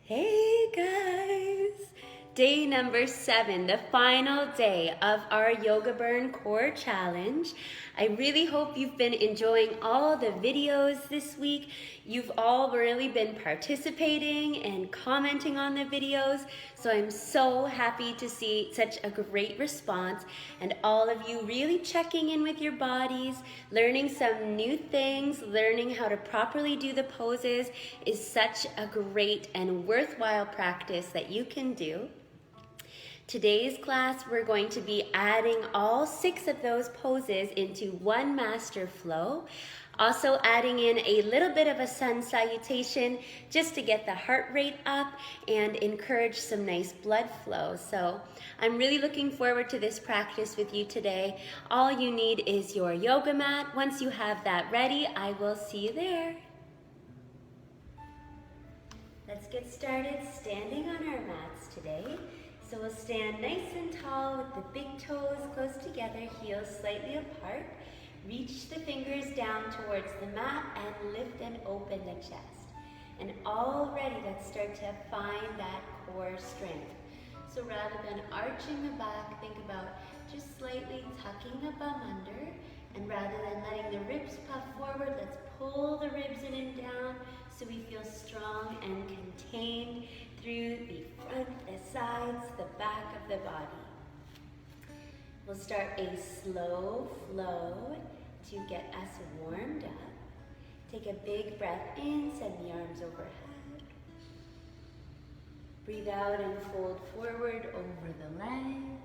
Hey guys! Day number 7, the final day of our Yoga Burn Core Challenge. I really hope you've been enjoying all the videos this week. You've all really been participating and commenting on the videos, so I'm so happy to see such a great response and all of you really checking in with your bodies, learning some new things, learning how to properly do the poses is such a great and worthwhile practice that you can do. Today's class, we're going to be adding all 6 of those poses into one master flow. Also adding in a little bit of a sun salutation just to get the heart rate up and encourage some nice blood flow. So I'm really looking forward to this practice with you today. All you need is your yoga mat. Once you have that ready, I will see you there. Let's get started standing on our mats today. So we'll stand nice and tall with the big toes close together, heels slightly apart. Reach the fingers down towards the mat and lift and open the chest. And already let's start to find that core strength. So rather than arching the back, think about just slightly tucking the bum under. And rather than letting the ribs puff forward, let's pull the ribs in and down so we feel strong and contained through the front, the sides, the back of the body. We'll start a slow flow to get us warmed up. Take a big breath in, send the arms overhead. Breathe out and fold forward over the legs.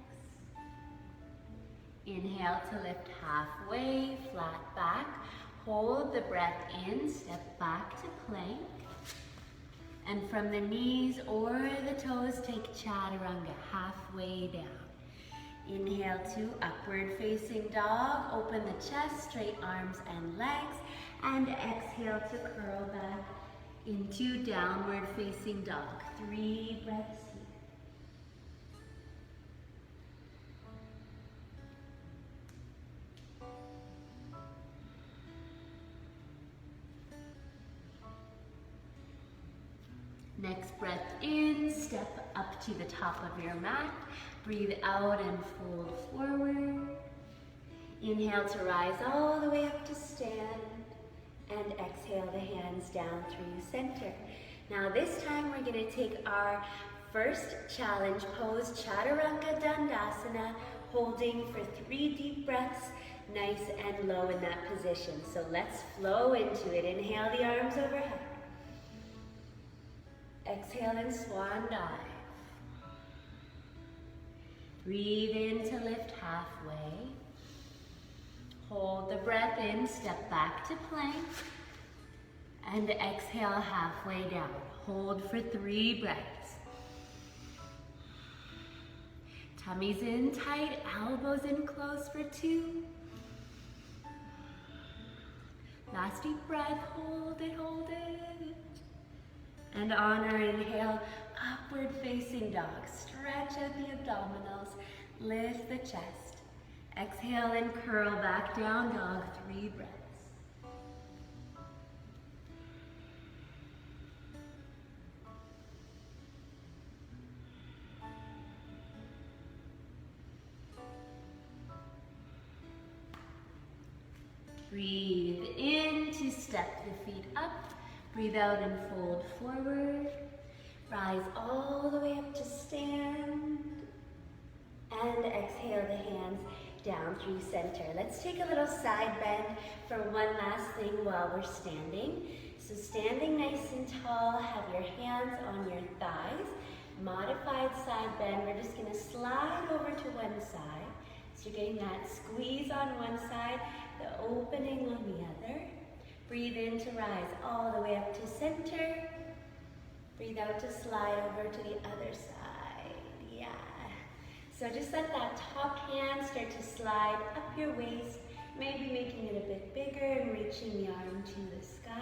Inhale to lift halfway, flat back. Hold the breath in, step back to plank. And from the knees or the toes, take chaturanga halfway down. Inhale to upward facing dog. Open the chest, straight arms and legs. And exhale to curl back into downward facing dog. 3 breaths here. Next breath in, step up to the top of your mat. Breathe out and fold forward. Inhale to rise all the way up to stand. And exhale the hands down through center. Now this time we're going to take our first challenge pose, Chaturanga Dandasana, holding for 3 deep breaths, nice and low in that position. So let's flow into it. Inhale the arms overhead. Exhale and swan dive. Breathe in to lift halfway. Hold the breath in, step back to plank. And exhale halfway down. Hold for 3 breaths. Tummy's in tight, elbows in close for 2. Last deep breath, hold it, hold it. And on our inhale, upward facing dog. Stretch out the abdominals, lift the chest. Exhale and curl back down dog, 3 breaths. Breathe in to step the feet up. Breathe out and fold forward. Rise all the way up to stand. And exhale the hands down through center. Let's take a little side bend for one last thing while we're standing. So standing nice and tall, have your hands on your thighs. Modified side bend. We're just going to slide over to one side. So you're getting that squeeze on one side, the opening on the other. Breathe in to rise all the way up to center. Breathe out to slide over to the other side. Yeah. So just let that top hand start to slide up your waist, maybe making it a bit bigger and reaching the arm to the sky.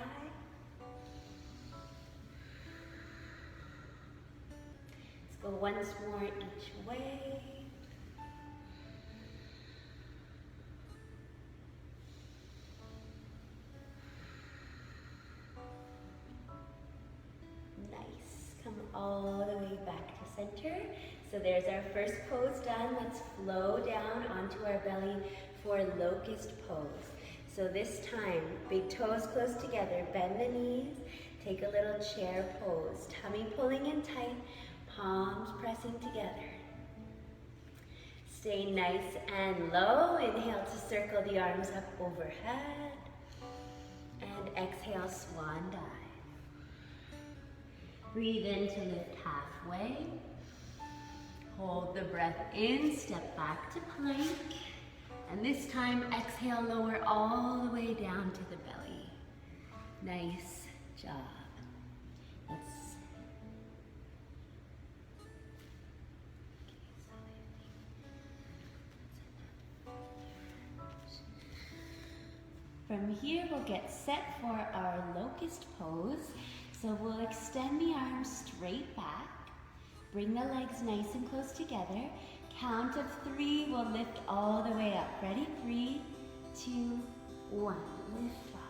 Let's go once more each way. Come all the way back to center. So there's our first pose done. Let's flow down onto our belly for locust pose. So this time, big toes close together, bend the knees, take a little chair pose. Tummy pulling in tight, palms pressing together. Stay nice and low. Inhale to circle the arms up overhead. And exhale, swan dive. Breathe in to lift halfway. Hold the breath in, step back to plank. And this time, exhale, lower all the way down to the belly. Nice job. From here, we'll get set for our locust pose. So we'll extend the arms straight back. Bring the legs nice and close together. Count of 3, we'll lift all the way up. Ready? 3, 2, 1. Lift off.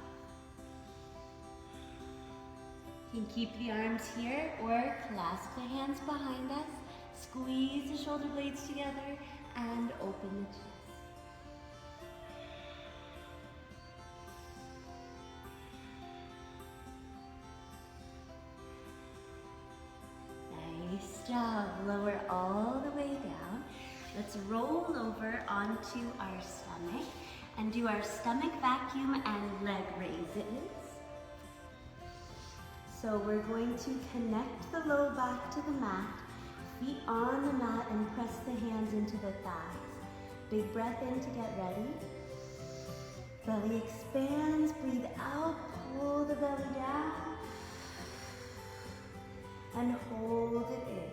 You can keep the arms here or clasp the hands behind us. Squeeze the shoulder blades together and open the chest. Nice job. Lower all the way down. Let's roll over onto our stomach and do our stomach vacuum and leg raises. So we're going to connect the low back to the mat, feet on the mat, and press the hands into the thighs. Big breath in to get ready. Belly expands, breathe out, pull the belly down. And hold it in.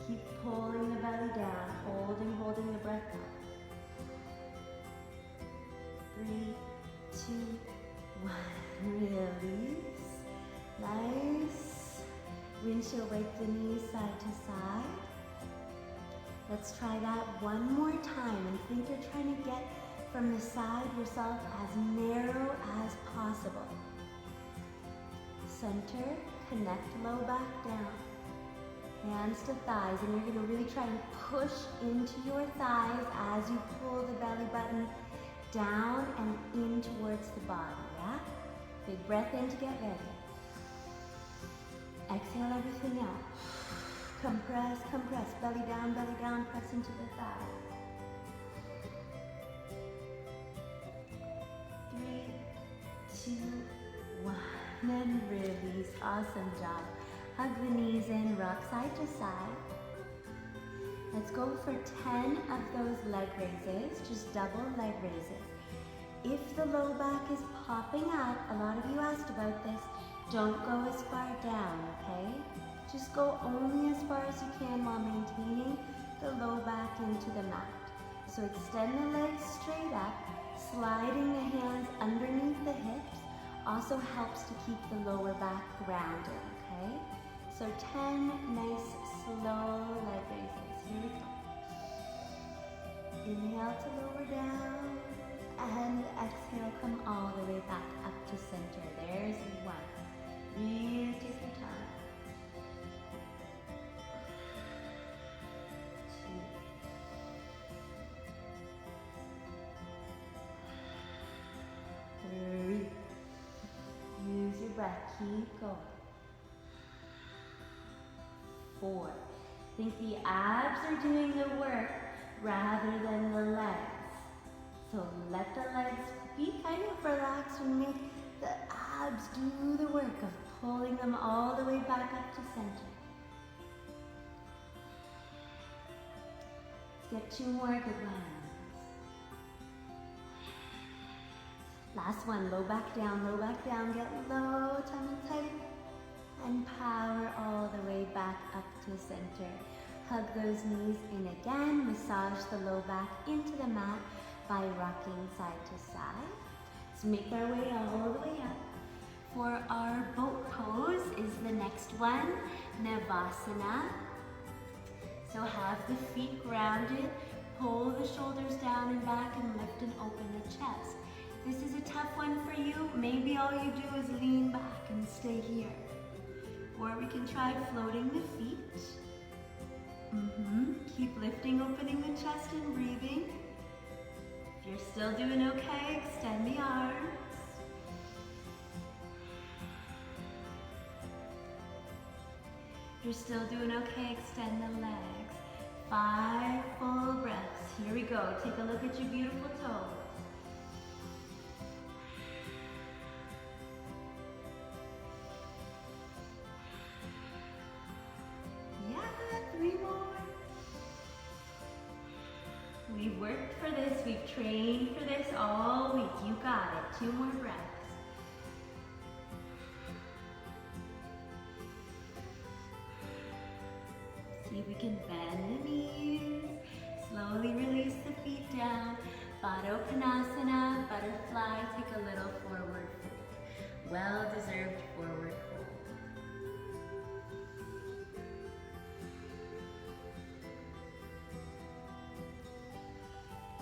Keep pulling the belly down, holding the breath up. 3, 2, 1. Release. Nice. Windshield wipe the knees side to side. Let's try that one more time and think you're trying to get from the side yourself as narrow as possible. Center. Connect low back down. Hands to thighs, and you're going to really try and push into your thighs as you pull the belly button down and in towards the body, yeah? Big breath in to get ready. Exhale everything out. Compress, compress. Belly down, press into the thighs. 3, 2, 1. And release. Awesome job. Hug the knees in, rock side to side. Let's go for 10 of those leg raises, just double leg raises. If the low back is popping up, a lot of you asked about this, don't go as far down, okay? Just go only as far as you can while maintaining the low back into the mat. So extend the legs straight up, sliding the hands underneath the hips. Also helps to keep the lower back grounded, okay? So 10 nice, slow leg raises. Here we go. Inhale to lower down, and exhale, come all the way back up to center. There's 1. Really take your time. 2. 3. Use your breath, keep going. 4. Think the abs are doing the work rather than the legs. So let the legs be kind of relaxed and make the abs do the work of pulling them all the way back up to center. Let's get 2 more good ones. Last one, low back down, get low, tummy tight, and power all the way back up to center. Hug those knees in again, massage the low back into the mat by rocking side to side. Let's make our way all the way up. For our boat pose is the next one, Navasana. So have the feet grounded, pull the shoulders down and back, and lift and open the chest. This is a tough one for you. Maybe all you do is lean back and stay here. Or we can try floating the feet. Keep lifting, opening the chest and breathing. If you're still doing okay, extend the arms. If you're still doing okay, extend the legs. 5 full breaths. Here we go. Take a look at your beautiful toes. Yeah, 3 more. We've worked for this. We've trained for this all week. You got it. 2 more breaths. See if we can bend the knees. Slowly release the feet down. Baddha Konasana, butterfly. Take a little forward fold. Well-deserved forward fold.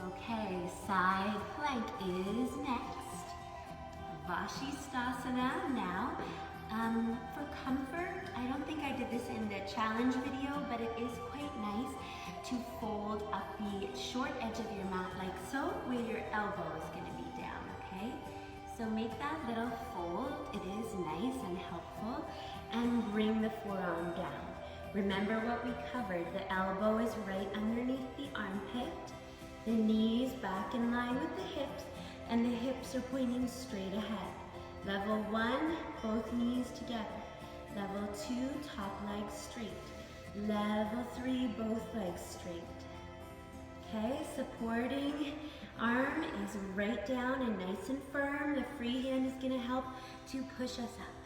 Okay, side plank is next. Vashisthasana now. For comfort, I don't think I did this in the challenge video, but it is quite nice to fold up the short edge of your mat like so, where your elbow is going to be down, okay? So make that little fold. It is nice and helpful. And bring the forearm down. Remember what we covered. The elbow is right underneath the armpit. The knees back in line with the hips, and the hips are pointing straight ahead. Level 1, both knees together. Level 2, top leg straight. Level 3, both legs straight. Okay, supporting arm is right down and nice and firm. The free hand is gonna help to push us up.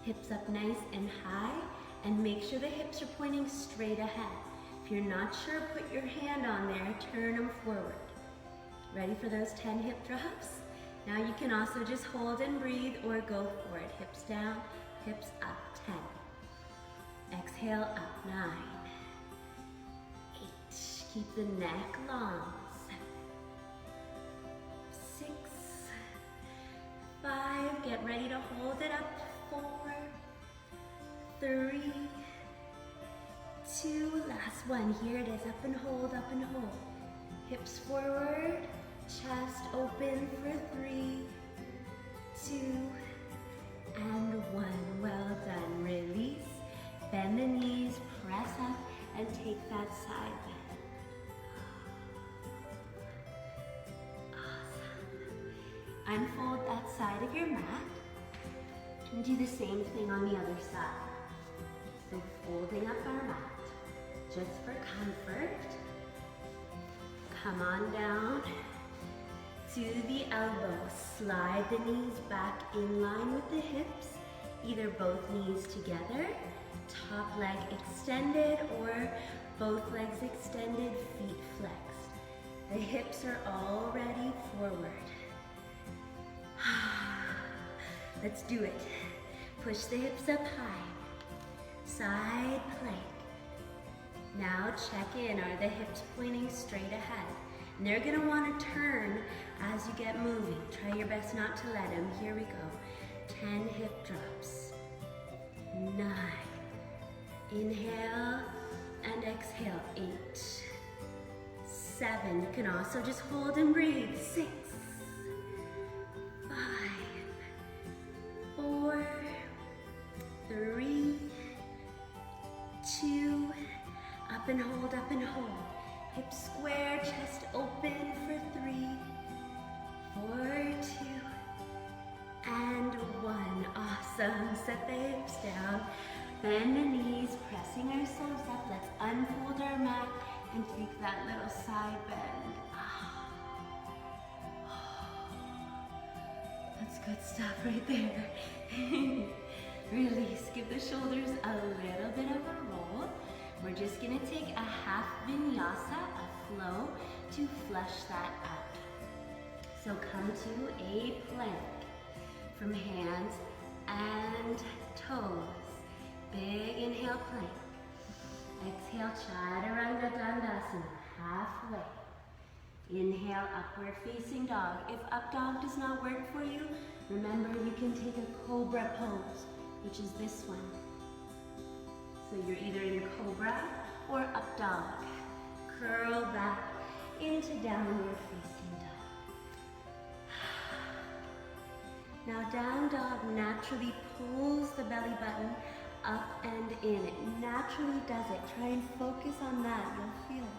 Hips up nice and high, and make sure the hips are pointing straight ahead. If you're not sure, put your hand on there, turn them forward. Ready for those 10 hip drops? Now you can also just hold and breathe or go for it. Hips down, hips up, 10. Exhale, up, 9. 8, keep the neck long. 7, 6, 5, get ready to hold it up. 4, 3, 2, last one. Here it is, up and hold, up and hold. Hips forward, chest open for 3, 2, and 1. Well done. Release, bend the knees, press up, and take that side bend. Awesome. Unfold that side of your mat, and do the same thing on the other side. So folding up our mat, just for comfort. Come on down to the elbow. Slide the knees back in line with the hips, either both knees together, top leg extended, or both legs extended, feet flexed. The hips are already forward. Let's do it. Push the hips up high. Side plank. Now check in, are the hips pointing straight ahead? And they're gonna wanna turn as you get moving. Try your best not to let them. Here we go. 10 hip drops. 9. Inhale and exhale. 8. 7. You can also just hold and breathe. 6. 5. 4. 3. 2. Up and hold, up and hold. Hips square, chest open for 3, 4, 2, and 1. Awesome. Set the hips down. Bend the knees, pressing ourselves up. Let's unfold our mat and take that little side bend. That's good stuff right there. Release. Give the shoulders a little bit of a roll. We're just gonna take a half vinyasa, a flow, to flesh that out. So come to a plank from hands and toes. Big inhale, plank. Exhale, chaturanga dandasana, halfway. Inhale, upward facing dog. If up dog does not work for you, remember you can take a cobra pose. which is this one. So you're either in cobra or up dog. Curl back into downward facing dog. Now down dog naturally pulls the belly button up and in. It naturally does it. Try and focus on that. You'll feel it.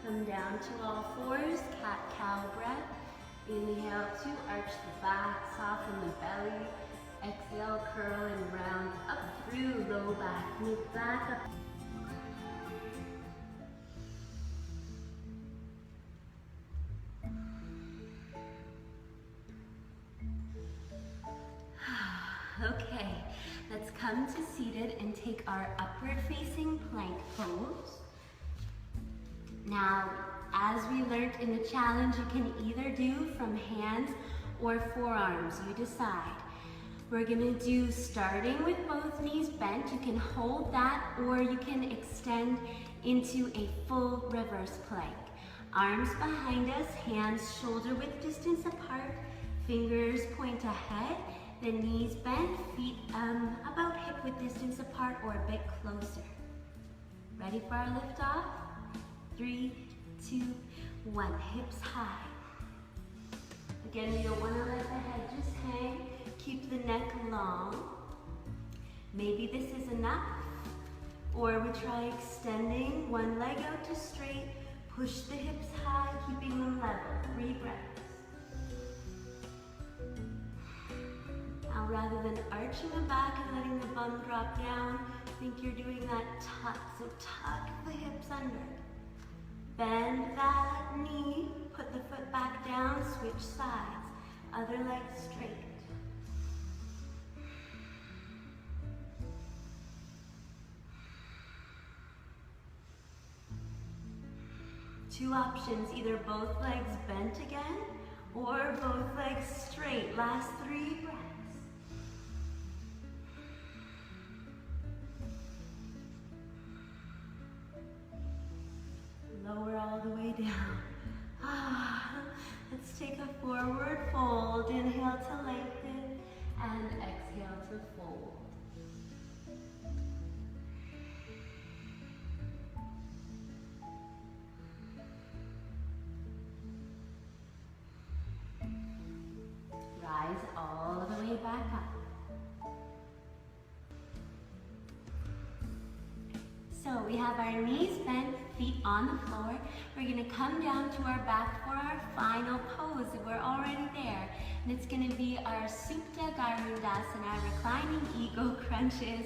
Come down to all fours, cat-cow breath. Inhale to arch the back, soften the belly. Exhale, curl and round up through low back, mid back up. Okay, let's come to seated and take our upward facing plank pose. Now, as we learned in the challenge, you can either do from hands or forearms, you decide. We're gonna do starting with both knees bent. You can hold that or you can extend into a full reverse plank. Arms behind us, hands shoulder width distance apart, fingers point ahead, the knees bent, feet about hip width distance apart or a bit closer. Ready for our lift off? 3, 2, 1, hips high. Again, we don't want to let the head just hang. Keep the neck long. Maybe this is enough. Or we try extending one leg out to straight. Push the hips high, keeping them level. 3 breaths. Now, rather than arching the back and letting the bum drop down, think you're doing that tuck. So tuck the hips under. Bend that knee, put the foot back down, switch sides. Other leg straight. Two options, either both legs bent again, or both legs straight. Last 3 breaths. Lower all the way down. Let's take a forward fold. Inhale to lengthen and exhale to fold. Rise all the way back up. So we have our knees bent, feet on the floor. We're gonna come down to our back for our final pose. We're already there. And it's gonna be our Supta Garudasana, reclining eagle crunches.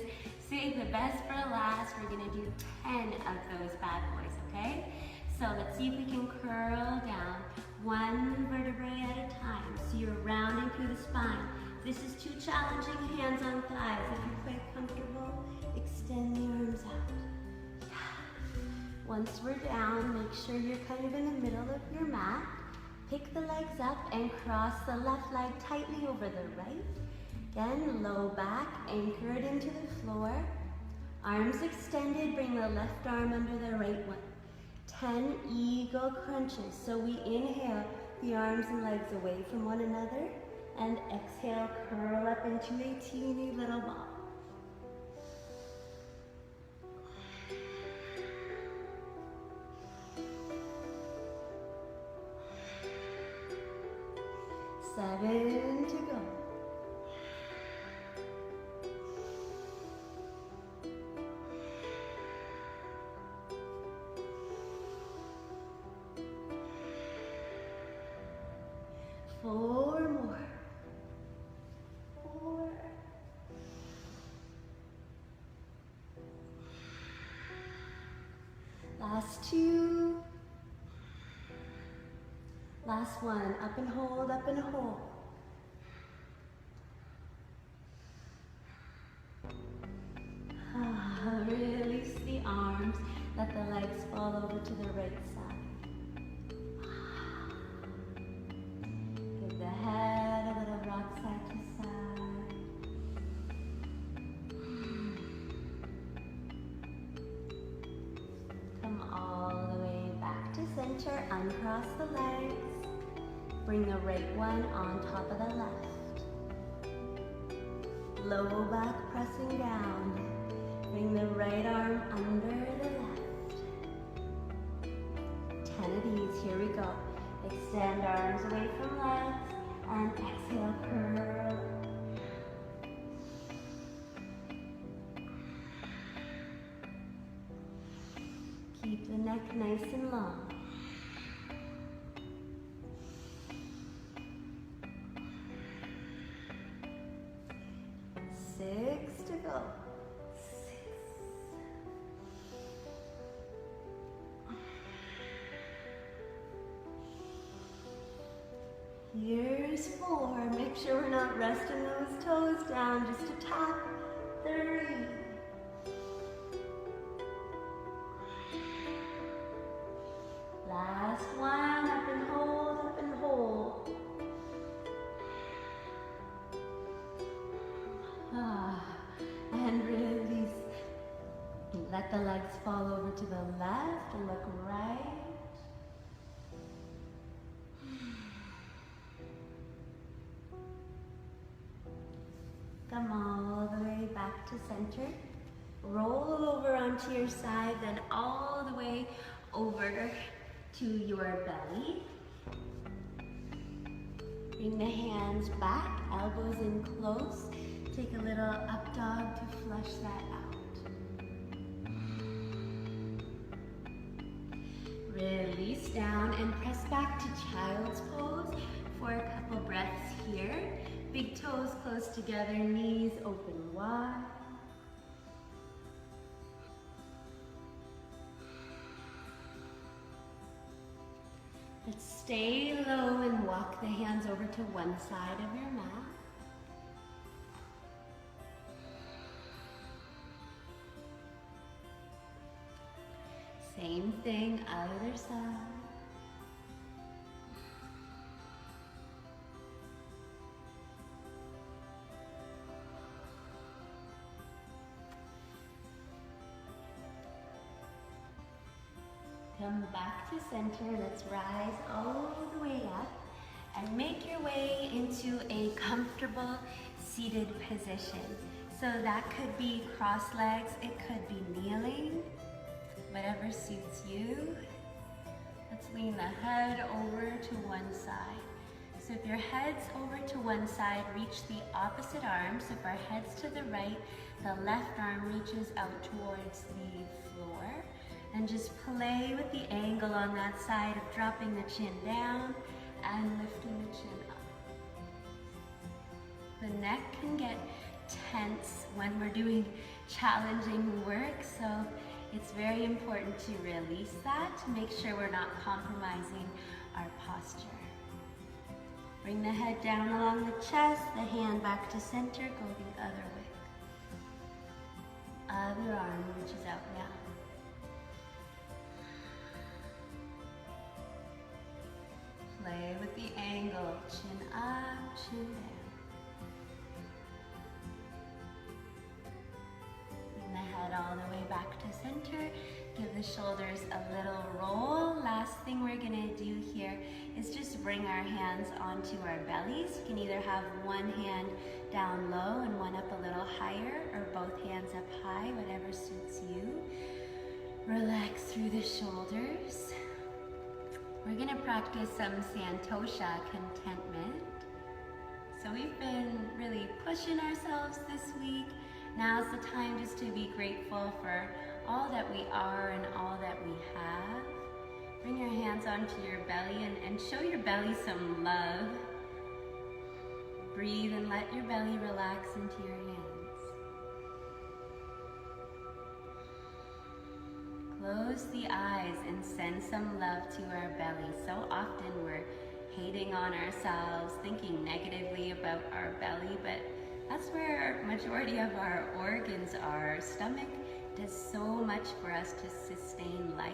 Save the best for last. We're gonna do 10 of those bad boys, okay? So let's see if we can curl down one vertebrae at a time. So you're rounding through the spine. If this is too challenging, hands on thighs. If you're quite comfortable, extend the arms out. Once we're down, make sure you're kind of in the middle of your mat. Pick the legs up and cross the left leg tightly over the right. Again, low back, anchor it into the floor. Arms extended, bring the left arm under the right one. 10 eagle crunches. So we inhale the arms and legs away from one another and exhale, curl up into a teeny little ball. Seven to go. Four more. 4. Last 2. Last one. Up and hold, up and hold. Release the arms. Let the legs fall over to the right side. Give the head a little rock side to side. Come all the way back to center. Uncross the legs. Bring the right one on top of the left. Low back pressing down. Bring the right arm under the left. 10 of these, here we go. Extend arms away from legs and exhale, curl. Keep the neck nice and long. 6 to go. 6. Here's 4. Make sure we're not resting those toes down, just a tap. 3. Last one, up and hold, up and hold. And release. Let the legs fall over to the left, look right. Come all the way back to center. Roll over onto your side, then all the way over to your belly. Bring the hands back, elbows in close. Take a little up dog to flush that out. Release down and press back to child's pose for a couple breaths here. Big toes close together, knees open wide. Let's stay low and walk the hands over to one side of your mat. Same thing, other side. Come back to center. Let's rise all the way up and make your way into a comfortable seated position. So that could be cross legs, it could be kneeling, whatever suits you. Let's lean the head over to one side. So if your head's over to one side, reach the opposite arm. So if our head's to the right, the left arm reaches out towards the floor. And just play with the angle on that side of dropping the chin down and lifting the chin up. The neck can get tense when we're doing challenging work, so it's very important to release that to make sure we're not compromising our posture. Bring the head down along the chest, the hand back to center, go the other way. Other arm reaches out now. Play with the angle, chin up, chin down. Bring the head all the way back to center. Give the shoulders a little roll. Last thing we're gonna do here is just bring our hands onto our bellies. You can either have one hand down low and one up a little higher, or both hands up high, whatever suits you. Relax through the shoulders. We're gonna practice some Santosha, contentment. So we've been really pushing ourselves this week. Now's the time just to be grateful for all that we are and all that we have. Bring your hands onto your belly and show your belly some love. Breathe and let your belly relax into your hands. Close the eyes and send some love to our belly. So often we're hating on ourselves, thinking negatively about our belly, but that's where majority of our organs are. Our stomach does so much for us to sustain life,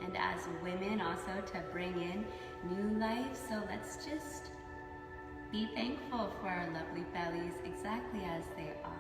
and as women also to bring in new life. So let's just be thankful for our lovely bellies exactly as they are.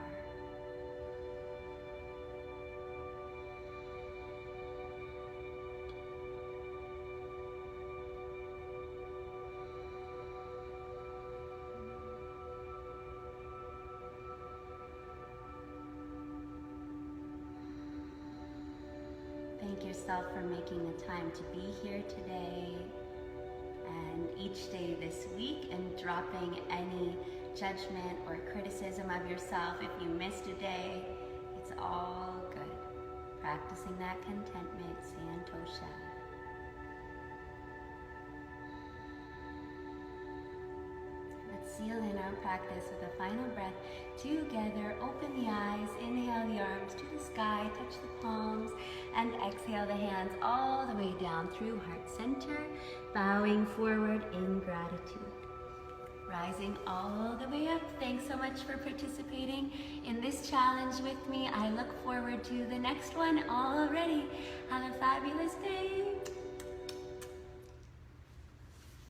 yourself for making the time to be here today and each day this week, and dropping any judgment or criticism of yourself if you missed a day. It's all good. Practicing that contentment, Santosha. Let's seal in our practice with a final breath. Together, open the eyes, inhale the arms to the sky, touch the palms, and exhale the hands all the way down through heart center, bowing forward in gratitude. Rising all the way up. Thanks so much for participating in this challenge with me. I look forward to the next one already. Have a fabulous day.